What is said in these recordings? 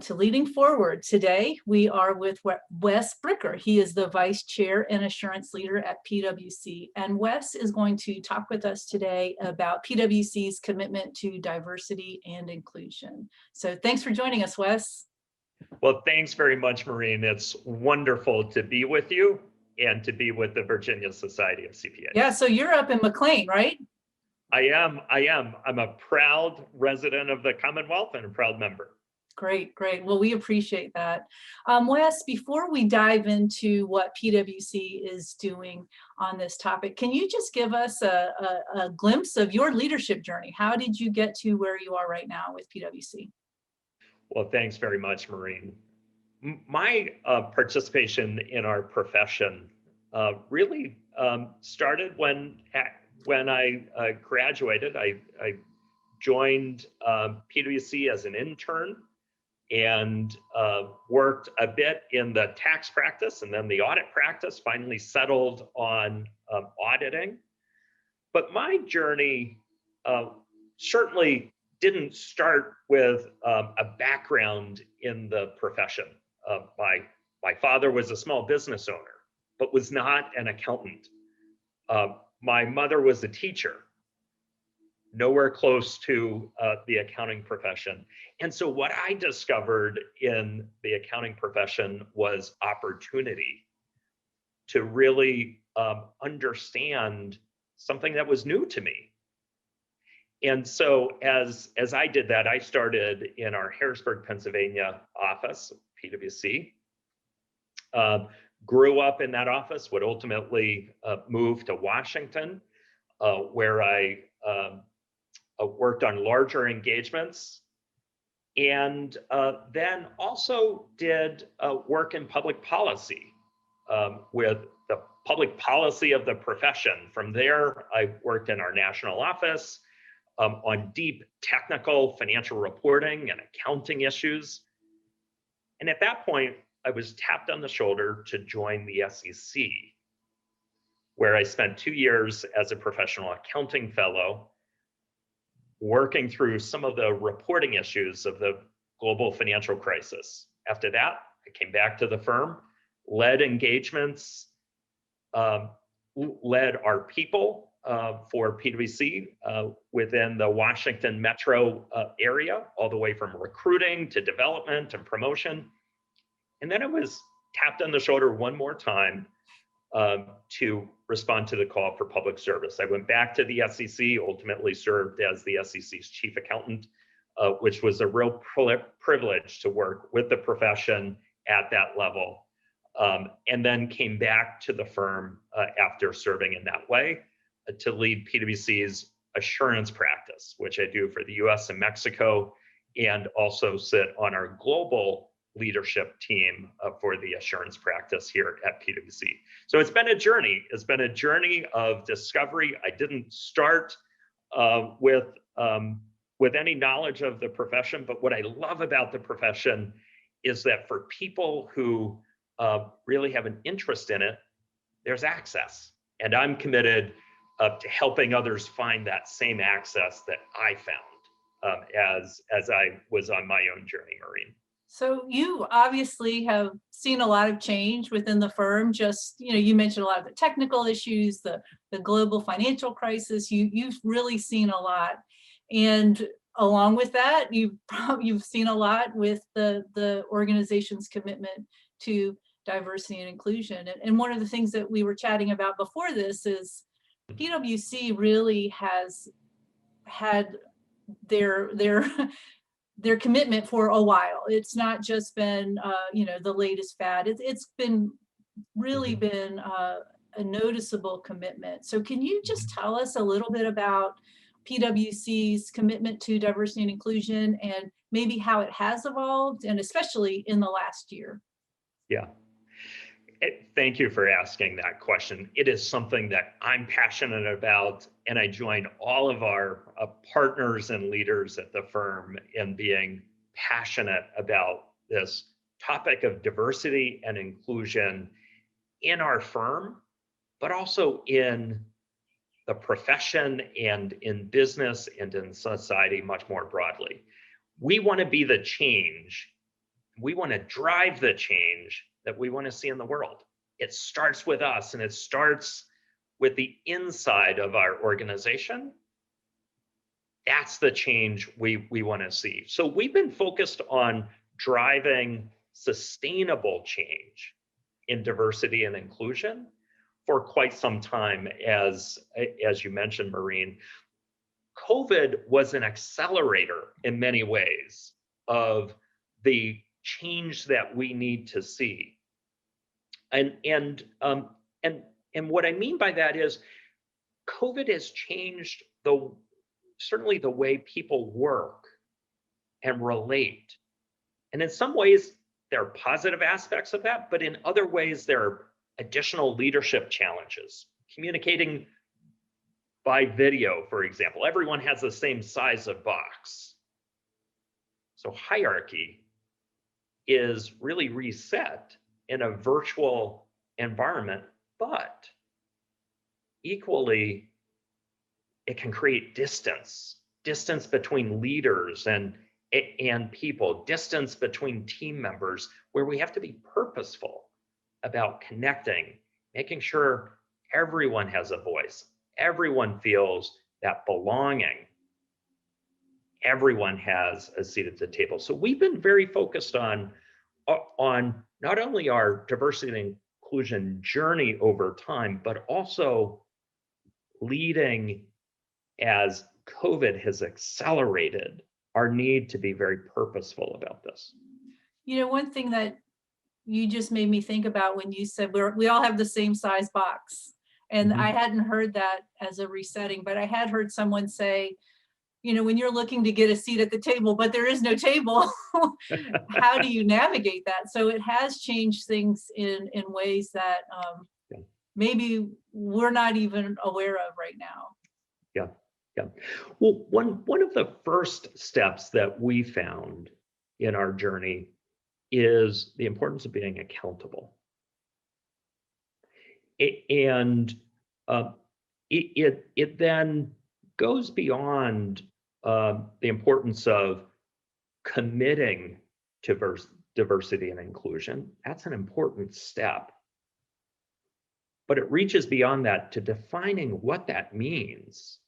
to Leading Forward. Today, we are with Wes Bricker. He is the Vice Chair and Assurance Leader at PwC. And Wes is going to talk with us today about PwC's commitment to diversity and inclusion. So thanks for joining us, Wes. Well, thanks very much, Maureen. It's wonderful to be with you and to be with the Virginia Society of CPAs. Yeah, so you're up in McLean, right? I am. I'm a proud resident of the Commonwealth and a proud member. Great. Well, we appreciate that. Wes, before we dive into what PwC is doing on this topic, can you just give us a glimpse of your leadership journey? How did you get to where you are right now with PwC? Well, thanks very much, Maureen. My participation in our profession really started when I graduated. I joined PwC as an intern and worked a bit in the tax practice and then the audit practice, finally settled on auditing. But my journey certainly didn't start with a background in the profession. My father was a small business owner, but was not an accountant. My mother was a teacher, nowhere close to the accounting profession. And so what I discovered in the accounting profession was opportunity to really understand something that was new to me. And so as I did that, I started in our Harrisburg, Pennsylvania office, PwC. Grew up in that office, would ultimately move to Washington, where I worked on larger engagements, and then also did work in public policy with the public policy of the profession. From there, I worked in our national office on deep technical financial reporting and accounting issues. And at that point, I was tapped on the shoulder to join the SEC, where I spent 2 years as a professional accounting fellow, working through some of the reporting issues of the global financial crisis. After that, I came back to the firm, led engagements, led our people for PwC within the Washington metro area, all the way from recruiting to development and promotion. And then I was tapped on the shoulder one more time to respond to the call for public service. I went back to the SEC, ultimately served as the SEC's chief accountant, which was a real privilege to work with the profession at that level. And then came back to the firm after serving in that way to lead PwC's assurance practice, which I do for the US and Mexico, and also sit on our global leadership team for the assurance practice here at PwC. So it's been a journey. It's been a journey of discovery. I didn't start with any knowledge of the profession, but what I love about the profession is that for people who really have an interest in it, there's access. And I'm committed to helping others find that same access that I found as I was on my own journey, Maureen. So you obviously have seen a lot of change within the firm. Just, you mentioned a lot of the technical issues, the global financial crisis. You've really seen a lot. And along with that, you've seen a lot with the organization's commitment to diversity and inclusion. And one of the things that we were chatting about before this is PwC really has had their commitment for a while. It's not just been the latest fad. It's been really been a noticeable commitment. So can you just tell us a little bit about PwC's commitment to diversity and inclusion and maybe how it has evolved, and especially in the last year? Yeah. Thank you for asking that question. It is something that I'm passionate about, and I join all of our partners and leaders at the firm in being passionate about this topic of diversity and inclusion in our firm, but also in the profession and in business and in society much more broadly. We want to be the change We want to drive the change that we want to see in the world. It starts with us, and it starts with the inside of our organization. That's the change we want to see. So we've been focused on driving sustainable change in diversity and inclusion for quite some time, as you mentioned, Maureen. COVID was an accelerator in many ways of the change that we need to see. And what I mean by that is COVID has changed certainly the way people work and relate. And in some ways, there are positive aspects of that, but in other ways, there are additional leadership challenges. Communicating by video, for example, everyone has the same size of box. So hierarchy is really reset in a virtual environment, but equally, it can create distance between leaders and people, distance between team members, where we have to be purposeful about connecting, making sure everyone has a voice, everyone feels that belonging, everyone has a seat at the table. So we've been very focused on not only our diversity and inclusion journey over time, but also leading as COVID has accelerated our need to be very purposeful about this. You know, one thing that you just made me think about when you said we all have the same size box. And I hadn't heard that as a resetting, but I had heard someone say, you know, when you're looking to get a seat at the table, but there is no table, how do you navigate that? So it has changed things in ways that maybe we're not even aware of right now. Yeah. Well, one of the first steps that we found in our journey is the importance of being accountable. It then goes beyond the importance of committing to diversity and inclusion. That's an important step. But it reaches beyond that to defining what that means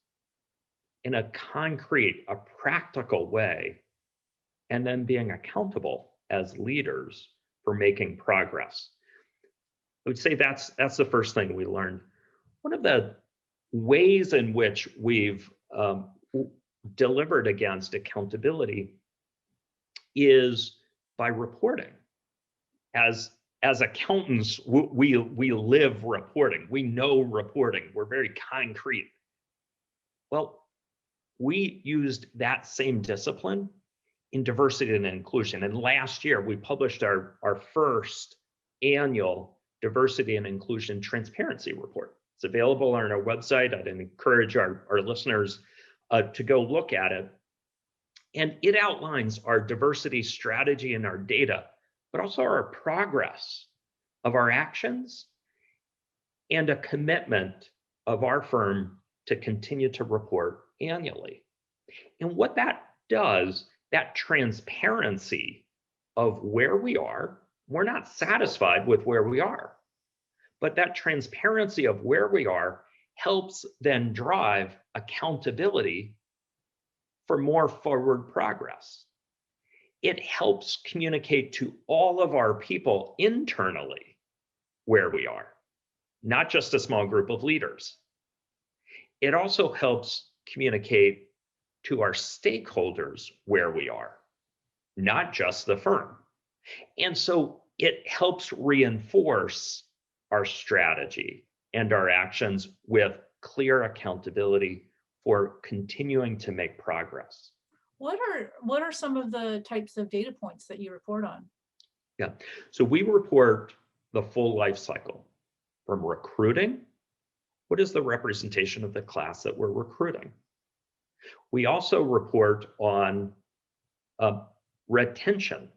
in a concrete, a practical way, and then being accountable as leaders for making progress. I would say that's the first thing we learned. One of the ways in which we've delivered against accountability is by reporting. As accountants, we live reporting. We know reporting. We're very concrete. Well, we used that same discipline in diversity and inclusion. And last year, we published our first annual diversity and inclusion transparency report. It's available on our website. I'd encourage our listeners to go look at it. And it outlines our diversity strategy and our data, but also our progress of our actions and a commitment of our firm to continue to report annually. And what that does, that transparency of where we are, we're not satisfied with where we are, but that transparency of where we are helps then drive accountability for more forward progress. It helps communicate to all of our people internally where we are, not just a small group of leaders. It also helps communicate to our stakeholders where we are, not just the firm. And so it helps reinforce our strategy and our actions with clear accountability for continuing to make progress. What are some of the types of data points that you report on? Yeah, so we report the full life cycle from recruiting. What is the representation of the class that we're recruiting? We also report on retention.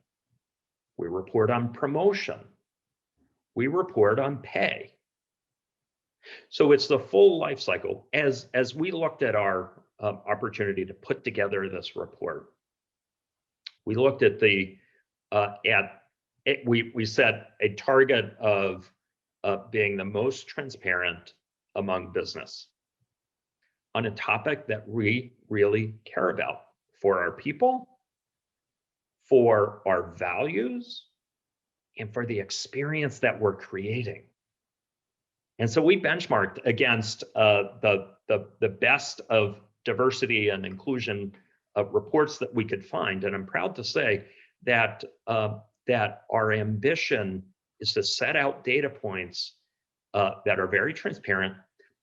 We report on promotion. We report on pay. So it's the full life cycle. As we looked at our opportunity to put together this report, we looked at the we set a target of being the most transparent among business on a topic that we really care about for our people, for our values, and for the experience that we're creating. And so we benchmarked against the best of diversity and inclusion reports that we could find. And I'm proud to say that that our ambition is to set out data points that are very transparent,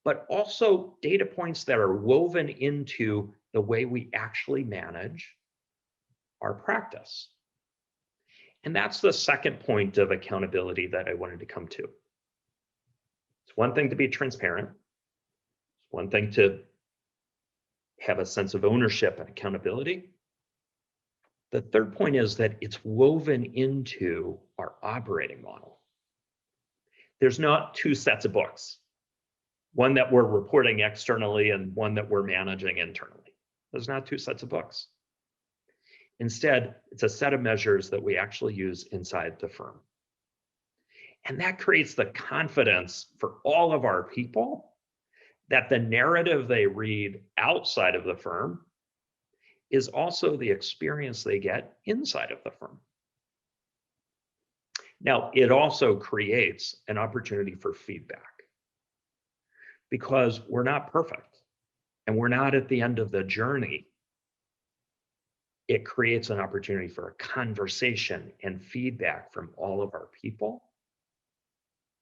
but also data points that are woven into the way we actually manage our practice. And that's the second point of accountability that I wanted to come to. It's one thing to be transparent. It's one thing to have a sense of ownership and accountability. The third point is that it's woven into our operating model. There's not two sets of books, one that we're reporting externally and one that we're managing internally. There's not two sets of books. Instead, it's a set of measures that we actually use inside the firm. And that creates the confidence for all of our people that the narrative they read outside of the firm is also the experience they get inside of the firm. Now, it also creates an opportunity for feedback because we're not perfect and we're not at the end of the journey. It creates an opportunity for a conversation and feedback from all of our people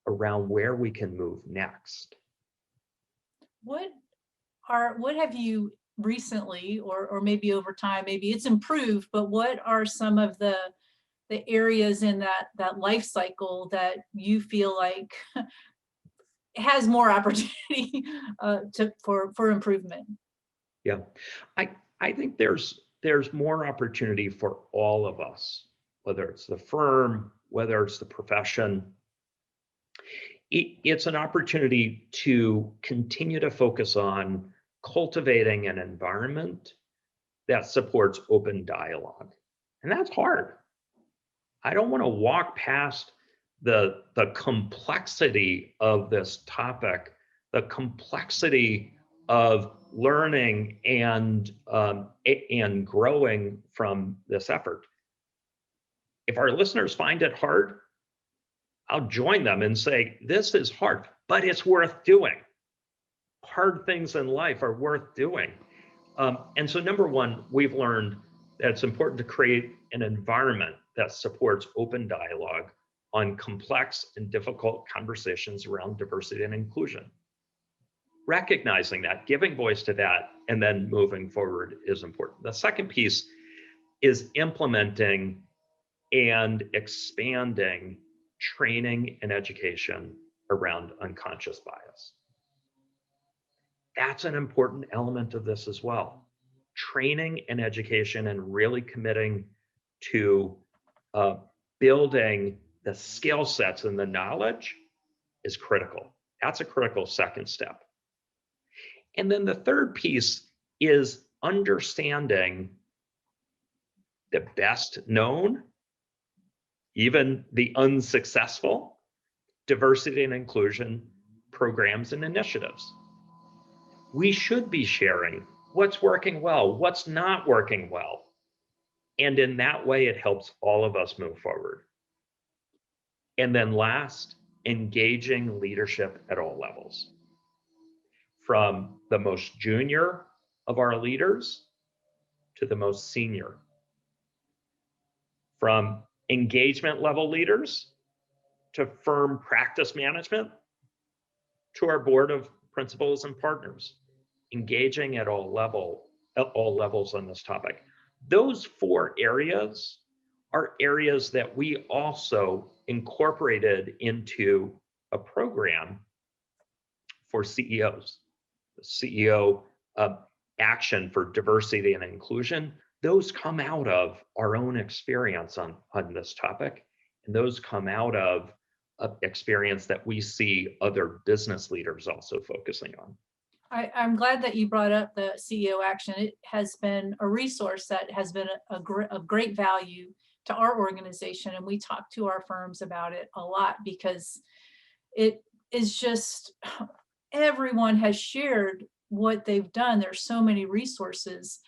around where we can move next. What have you recently, or maybe over time, maybe it's improved, but what are some of the areas in that life cycle that you feel like has more opportunity for improvement? Yeah, I think there's more opportunity for all of us, whether it's the firm, whether it's the profession. It's an opportunity to continue to focus on cultivating an environment that supports open dialogue. And that's hard. I don't want to walk past the complexity of this topic, the complexity of learning and growing from this effort. If our listeners find it hard, I'll join them and say, this is hard, but it's worth doing. Hard things in life are worth doing. And so number one, we've learned that it's important to create an environment that supports open dialogue on complex and difficult conversations around diversity and inclusion. Recognizing that, giving voice to that, and then moving forward is important. The second piece is implementing and expanding training and education around unconscious bias. That's an important element of this as well. Training and education and really committing to building the skill sets and the knowledge is critical. That's a critical second step. And then the third piece is understanding the best known, even the unsuccessful, diversity and inclusion programs and initiatives. We should be sharing what's working well, what's not working well. And in that way, it helps all of us move forward. And then last, engaging leadership at all levels. From the most junior of our leaders to the most senior. From engagement level leaders to firm practice management to our board of principals and partners, engaging at all levels on this topic. Those four areas are areas that we also incorporated into a program for CEOs. The CEO action for diversity and inclusion, those come out of our own experience on this topic, and those come out of experience that we see other business leaders also focusing on. I'm glad that you brought up the CEO action. It has been a resource that has been of great value to our organization, and we talk to our firms about it a lot, because it is just, everyone has shared what they've done. There's so many resources.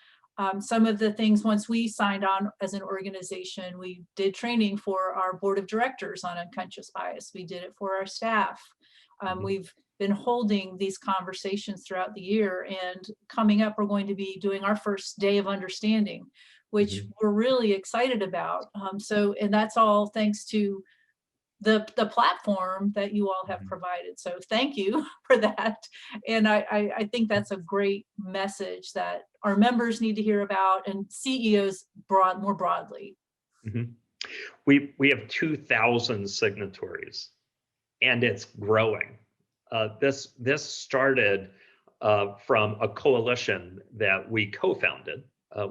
Some of the things, once we signed on as an organization, we did training for our board of directors on unconscious bias. We did it for our staff. We've been holding these conversations throughout the year, and coming up, we're going to be doing our first day of understanding, which we're really excited about. And that's all thanks to the platform that you all have provided. So thank you for that. And I think that's a great message that our members need to hear about, and CEOs more broadly. We have 2,000 signatories, and it's growing. This started from a coalition that we co-founded.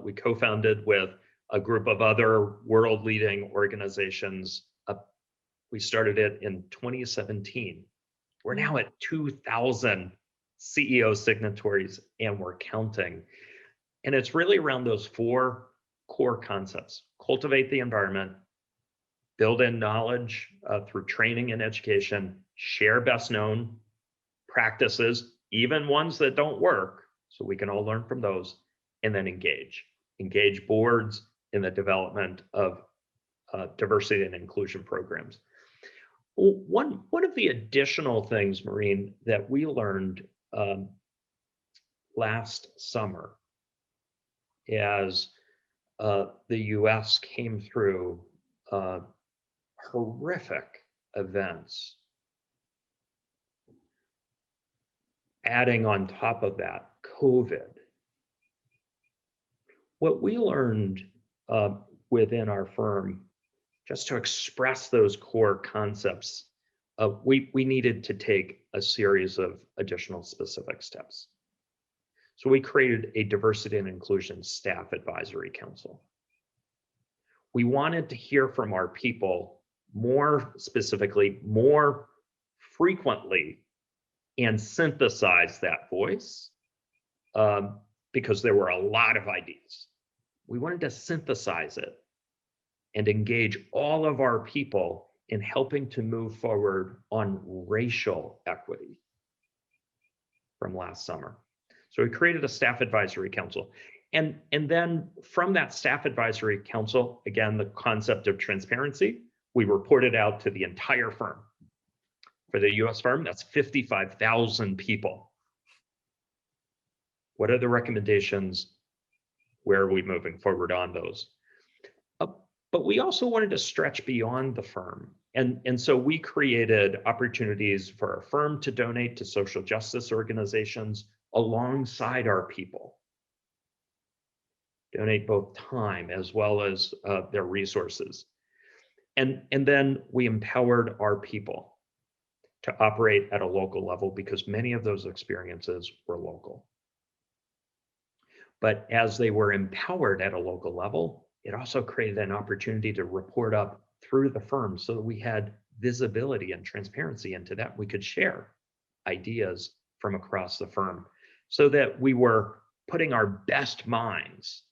We co-founded with a group of other world-leading organizations. We started it in 2017. We're now at 2,000 CEO signatories, and we're counting. And it's really around those 4 core concepts: cultivate the environment, build in knowledge through training and education, share best known practices, even ones that don't work, so we can all learn from those, and then engage boards in the development of diversity and inclusion programs. One of the additional things, Maureen, that we learned last summer as the US came through horrific events, adding on top of that COVID, what we learned within our firm, just to express those core concepts, we needed to take a series of additional specific steps. So we created a diversity and inclusion staff advisory council. We wanted to hear from our people more specifically, more frequently, and synthesize that voice because there were a lot of ideas. We wanted to synthesize it and engage all of our people in helping to move forward on racial equity from last summer. So we created a staff advisory council. And then from that staff advisory council, again, the concept of transparency, we reported out to the entire firm. For the US firm, that's 55,000 people. What are the recommendations? Where are we moving forward on those? But we also wanted to stretch beyond the firm. And so we created opportunities for our firm to donate to social justice organizations alongside our people. Donate both time as well as their resources. And then we empowered our people to operate at a local level because many of those experiences were local. But as they were empowered at a local level, it also created an opportunity to report up through the firm so that we had visibility and transparency into that. We could share ideas from across the firm so that we were putting our best minds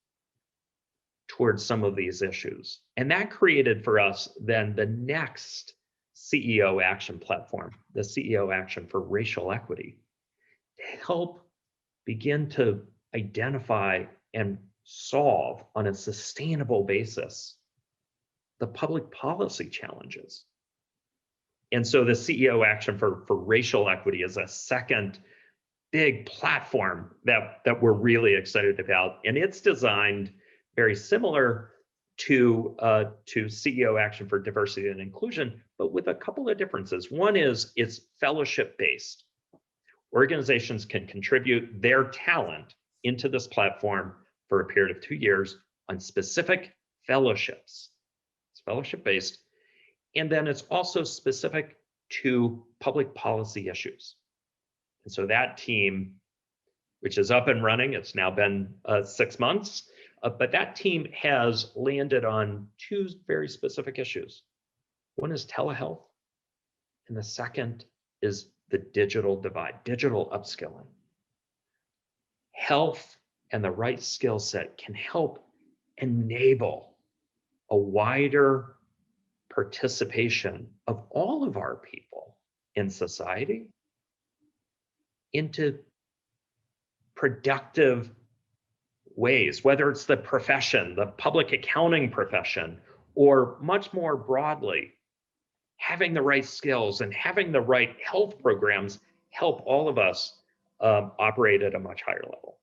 towards some of these issues. And that created for us then the next CEO action platform, the CEO action for racial equity, to help begin to identify and solve on a sustainable basis the public policy challenges. And so the CEO action for racial equity is a second big platform that we're really excited about. And it's designed very similar to CEO action for diversity and inclusion, but with a couple of differences. One is it's fellowship-based. Organizations can contribute their talent into this platform for a period of 2 years on specific fellowships. It's fellowship-based. And then it's also specific to public policy issues. And so that team, which is up and running, it's now been 6 months, but that team has landed on 2 very specific issues. One is telehealth, and the second is the digital divide, digital upskilling. Health and the right skill set can help enable a wider participation of all of our people in society into productive ways, whether it's the profession, the public accounting profession, or much more broadly, having the right skills and having the right health programs help all of us operate at a much higher level.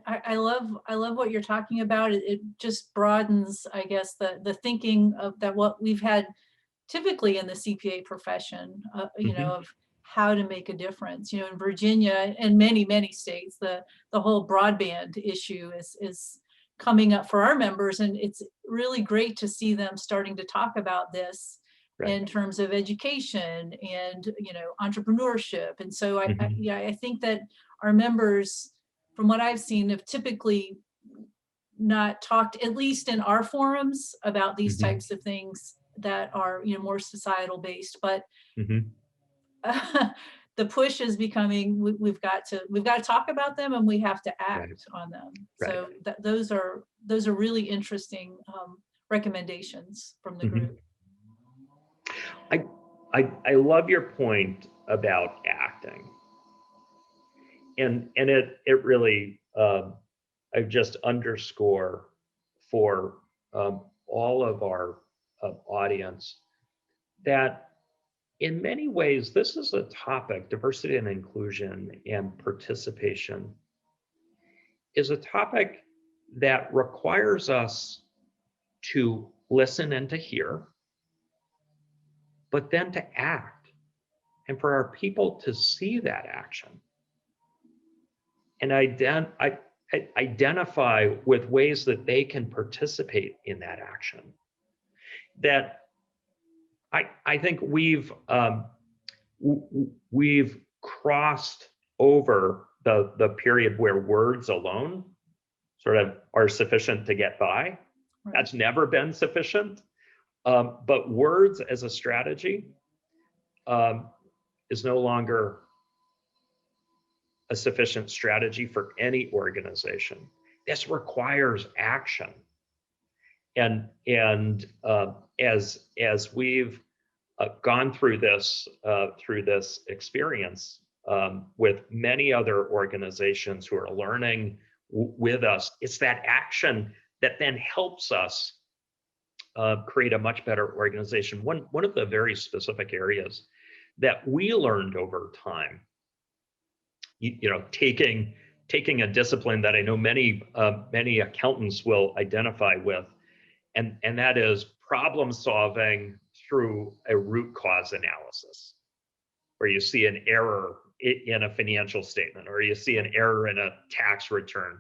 I love what you're talking about. It just broadens, I guess, the thinking of that what we've had typically in the CPA profession, you know, of how to make a difference. You know, in Virginia and many states, the whole broadband issue is coming up for our members, and it's really great to see them starting to talk about this in terms of education and, you know, entrepreneurship. And so I think that our members, from what I've seen, have typically not talked, at least in our forums, about these types of things that are, you know, more societal based. But the push is becoming, we've got to talk about them, and we have to act on them. So those are really interesting recommendations from the group. I love your point about acting, and it really I just underscore for all of our audience that in many ways this is a topic, diversity and inclusion and participation is a topic that requires us to listen and to hear, but then to act, and for our people to see that action and identify with ways that they can participate in that action. That I think we've crossed over the period where words alone sort of are sufficient to get by. That's never been sufficient. But words as a strategy is no longer a sufficient strategy for any organization. This requires action. And as we've gone through this experience with many other organizations who are learning with us, it's that action that then helps us create a much better organization. One of the very specific areas that we learned over time, you know, taking a discipline that I know many accountants will identify with, and that is problem solving through a root cause analysis, where you see an error in a financial statement, or you see an error in a tax return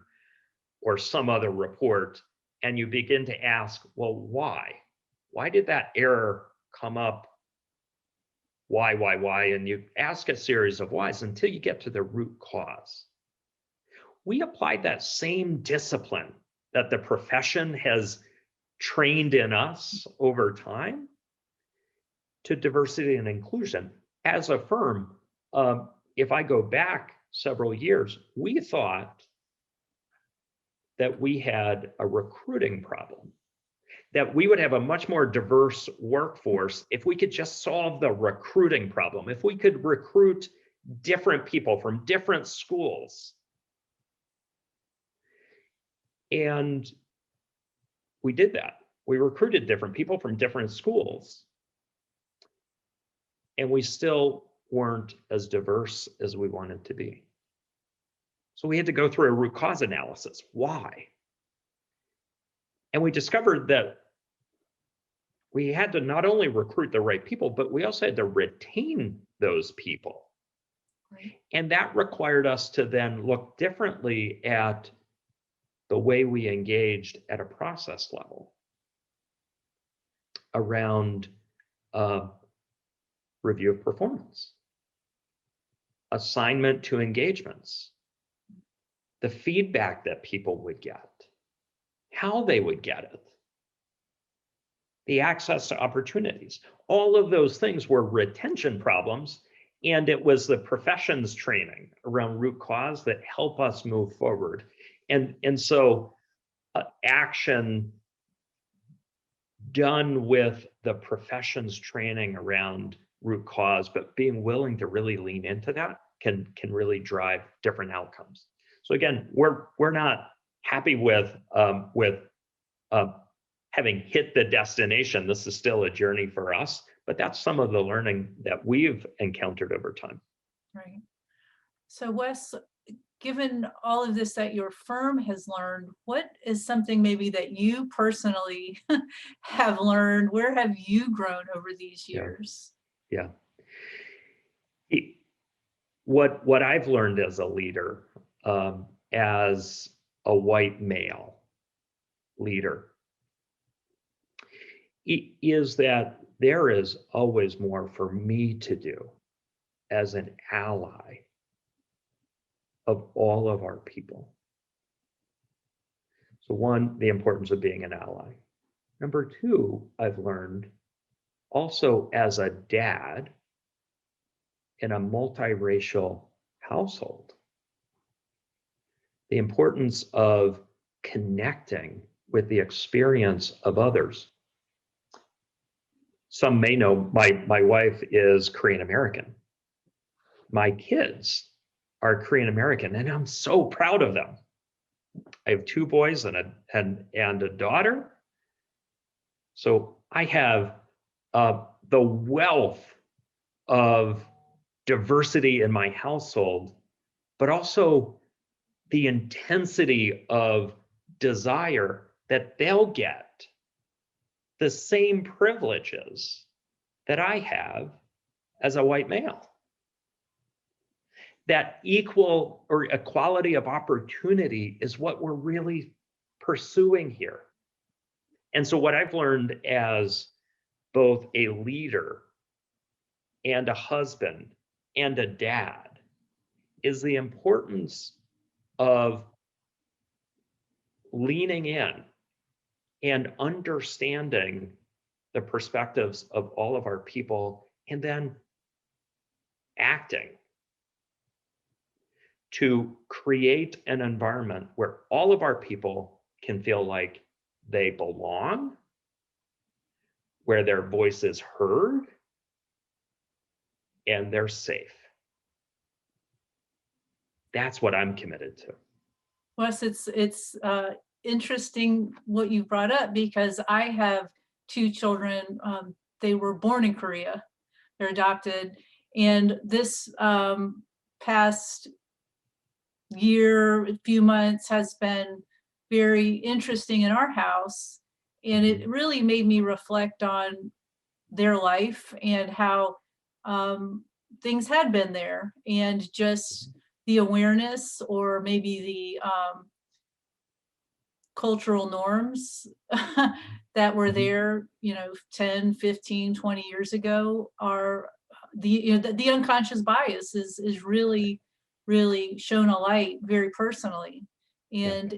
or some other report, and you begin to ask, well, why? Why did that error come up? Why? And you ask a series of whys until you get to the root cause. We applied that same discipline that the profession has trained in us over time to diversity and inclusion. As a firm, if I go back several years, we thought that we had a recruiting problem, that we would have a much more diverse workforce if we could just solve the recruiting problem, if we could recruit different people from different schools. And we did that. We recruited different people from different schools, and we still weren't as diverse as we wanted to be. So we had to go through a root cause analysis. Why? And we discovered that we had to not only recruit the right people, but we also had to retain those people. Right. And that required us to then look differently at the way we engaged at a process level around review of performance, assignment to engagements, the feedback that people would get, how they would get it, the access to opportunities. All of those things were retention problems, and it was the profession's training around root cause that help us move forward. And so action done with the profession's training around root cause, but being willing to really lean into that can really drive different outcomes. So again, we're not happy with having hit the destination. This is still a journey for us, but that's some of the learning that we've encountered over time. Right. So Wes, given all of this that your firm has learned, what is something maybe that you personally have learned? Where have you grown over these years? Yeah. What I've learned as a leader, as a white male leader, is that there is always more for me to do as an ally of all of our people. So one, the importance of being an ally. Number two, I've learned also as a dad in a multiracial household, the importance of connecting with the experience of others. Some may know my wife is Korean American. My kids are Korean American, and I'm so proud of them. I have two boys and a daughter. So I have the wealth of diversity in my household, but also the intensity of desire that they'll get the same privileges that I have as a white male. That equal or equality of opportunity is what we're really pursuing here. And so what I've learned as both a leader and a husband and a dad is the importance of leaning in and understanding the perspectives of all of our people, and then acting to create an environment where all of our people can feel like they belong, where their voice is heard, and they're safe. That's what I'm committed to. Wes, it's interesting what you brought up, because I have two children. They were born in Korea. They're adopted. And this past year, few months has been very interesting in our house. And it really made me reflect on their life and how things had been there, and just the awareness, or maybe the cultural norms that were there, 10, 15, 20 years ago, are the unconscious bias is really, really shown a light very personally. And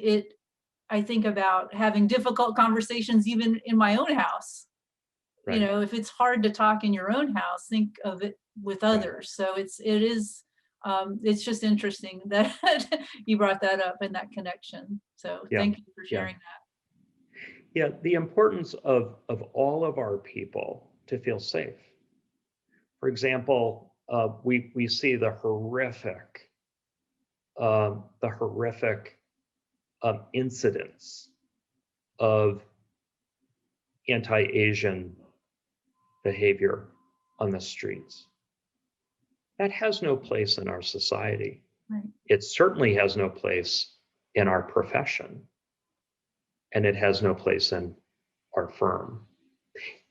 I think about having difficult conversations even in my own house. Right. If it's hard to talk in your own house, think of it with others. So it's just interesting that you brought that up and that connection. So thank you for sharing that. Yeah, the importance of all of our people to feel safe. For example, we see the horrific incidents of anti-Asian behavior on the streets. That has no place in our society. Right. It certainly has no place in our profession, and it has no place in our firm.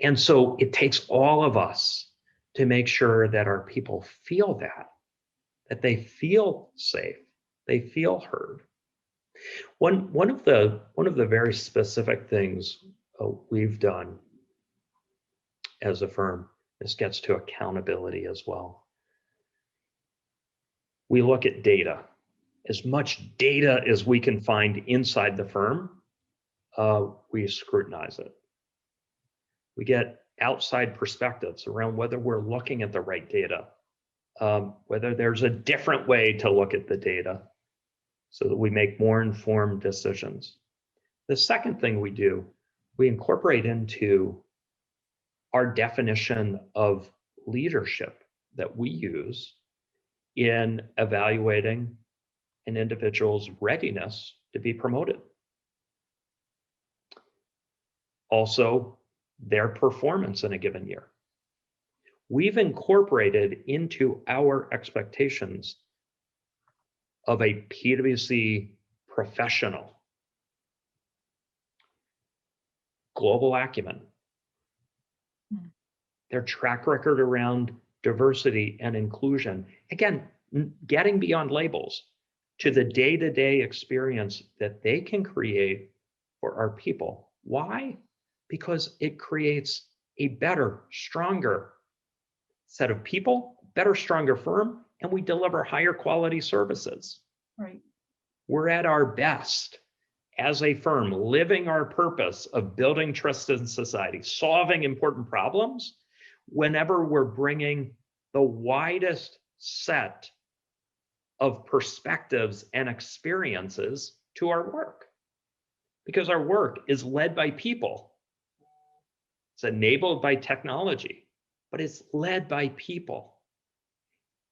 And so it takes all of us to make sure that our people feel that they feel safe, they feel heard. One of the very specific things we've done as a firm, this gets to accountability as well. We look at data. As much data as we can find inside the firm, we scrutinize it. We get outside perspectives around whether we're looking at the right data, whether there's a different way to look at the data, so that we make more informed decisions. The second thing we do, we incorporate into our definition of leadership that we use in evaluating an individual's readiness to be promoted. Also, their performance in a given year. We've incorporated into our expectations of a PwC professional global acumen, their track record around diversity and inclusion. Again, getting beyond labels to the day-to-day experience that they can create for our people. Why? Because it creates a better, stronger set of people, better, stronger firm, and we deliver higher quality services. Right. We're at our best as a firm, living our purpose of building trust in society, solving important problems, whenever we're bringing the widest set of perspectives and experiences to our work. Because our work is led by people. It's enabled by technology, but it's led by people.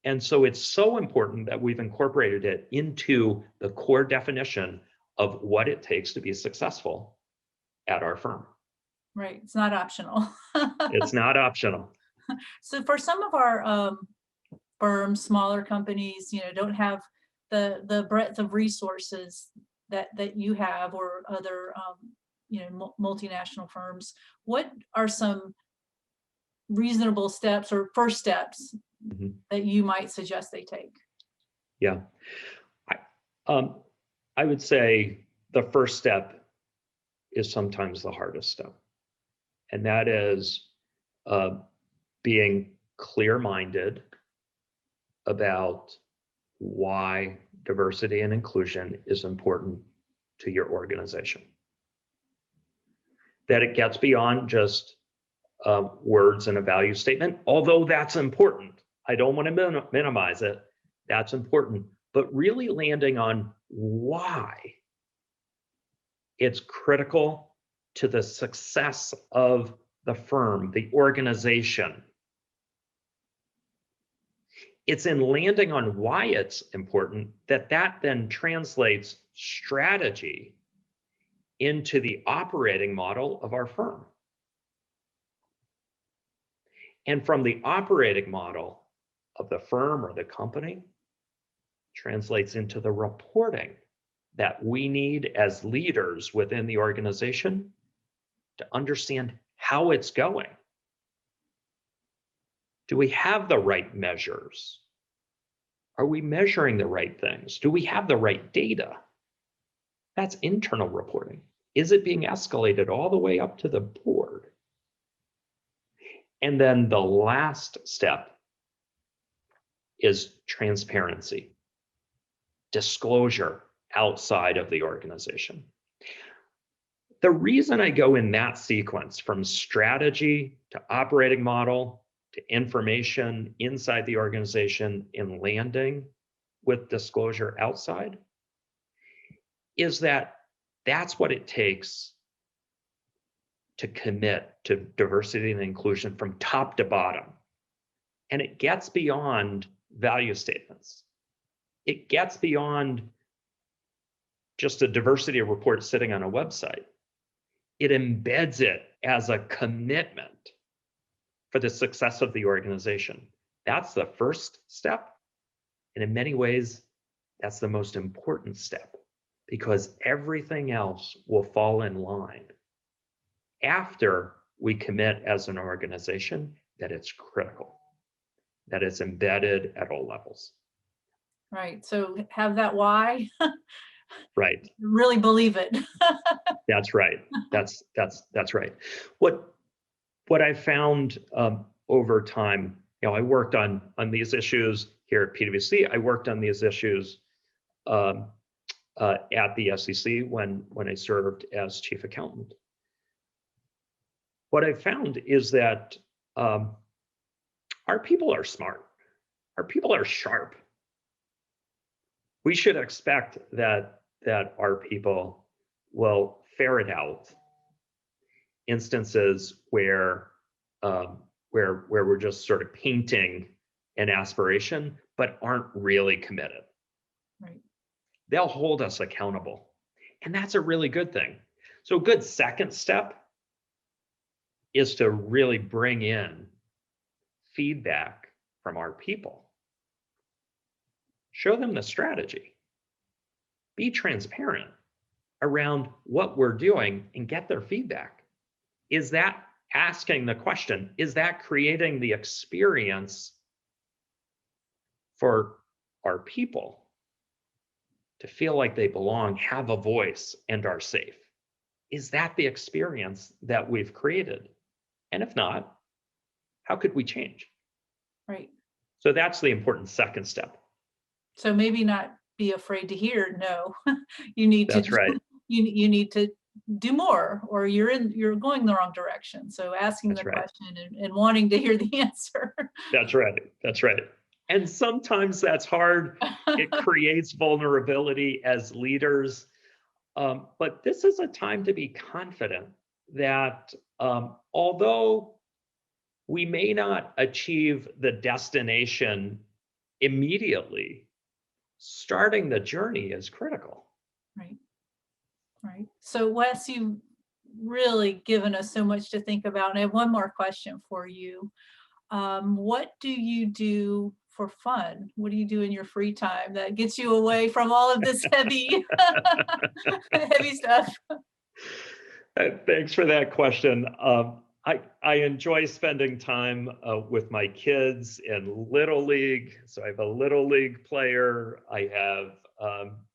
And so it's so important that we've incorporated it into the core definition of what it takes to be successful at our firm. Right. It's not optional. It's not optional. So for some of our firms, smaller companies, don't have the breadth of resources that you have, or other multinational firms, what are some reasonable steps or first steps that you might suggest they take? Yeah. I would say the first step is sometimes the hardest step. And that is being clear-minded about why diversity and inclusion is important to your organization. That it gets beyond just words and a value statement, although that's important. I don't want to minimize it. That's important. But really landing on why it's critical to the success of the firm, the organization. It's in landing on why it's important that then translates strategy into the operating model of our firm. And from the operating model of the firm or the company, translates into the reporting that we need as leaders within the organization to understand how it's going. Do we have the right measures? Are we measuring the right things? Do we have the right data? That's internal reporting. Is it being escalated all the way up to the board? And then the last step is transparency, disclosure outside of the organization. The reason I go in that sequence from strategy to operating model to information inside the organization in landing with disclosure outside is that that's what it takes to commit to diversity and inclusion from top to bottom. And it gets beyond value statements. It gets beyond just a diversity report sitting on a website. It embeds it as a commitment for the success of the organization. That's the first step. And in many ways, that's the most important step, because everything else will fall in line after we commit as an organization that it's critical, that it's embedded at all levels. Right. So have that why. Right. Really believe it. That's right. That's right. What I found over time, I worked on these issues here at PwC. I worked on these issues at the SEC when I served as chief accountant. What I found is that our people are smart. Our people are sharp. We should expect that our people will ferret out instances where we're just sort of painting an aspiration, but aren't really committed. Right. They'll hold us accountable. And that's a really good thing. So a good second step is to really bring in feedback from our people. Show them the strategy. Be transparent around what we're doing and get their feedback. Is that asking the question? Is that creating the experience for our people to feel like they belong, have a voice, and are safe? Is that the experience that we've created? And if not, how could we change? Right. So that's the important second step. So maybe not be afraid to hear no. You need That's to right. you need to do more, or you're going the wrong direction. So asking That's the right. question and wanting to hear the answer. That's right. That's right. And sometimes that's hard. It creates vulnerability as leaders. But this is a time to be confident that although we may not achieve the destination immediately, starting the journey is critical. Right. Right. So Wes, you've really given us so much to think about. And I have one more question for you. What do you do for fun? What do you do in your free time that gets you away from all of this heavy, heavy stuff? Thanks for that question. I enjoy spending time with my kids in Little League. So I have a Little League player. I have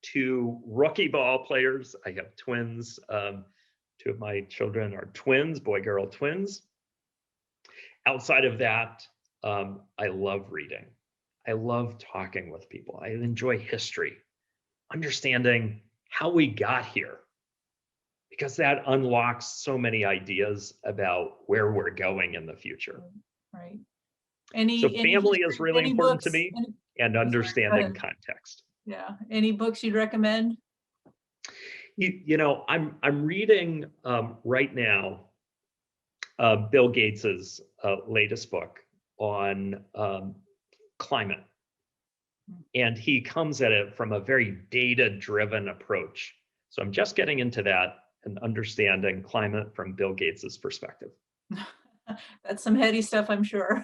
2 rookie ball players. I have twins. 2 of my children are twins, boy-girl twins. Outside of that, I love reading. I love talking with people. I enjoy history, understanding how we got here, because that unlocks so many ideas about where we're going in the future. Right. So family is really any important to books? me, and Sorry, go understanding ahead. context. Yeah. Any books you'd recommend? You know, I'm reading right now Bill Gates's latest book on climate, and he comes at it from a very data-driven approach. So I'm just getting into that and understanding climate from Bill Gates's perspective. That's some heady stuff, I'm sure.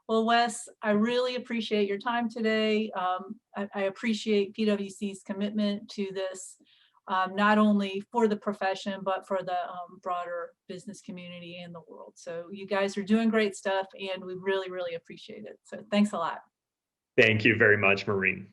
Well, Wes, I really appreciate your time today. I appreciate PwC's commitment to this, not only for the profession, but for the broader business community and the world. So you guys are doing great stuff, and we really, really appreciate it. So thanks a lot. Thank you very much, Maureen.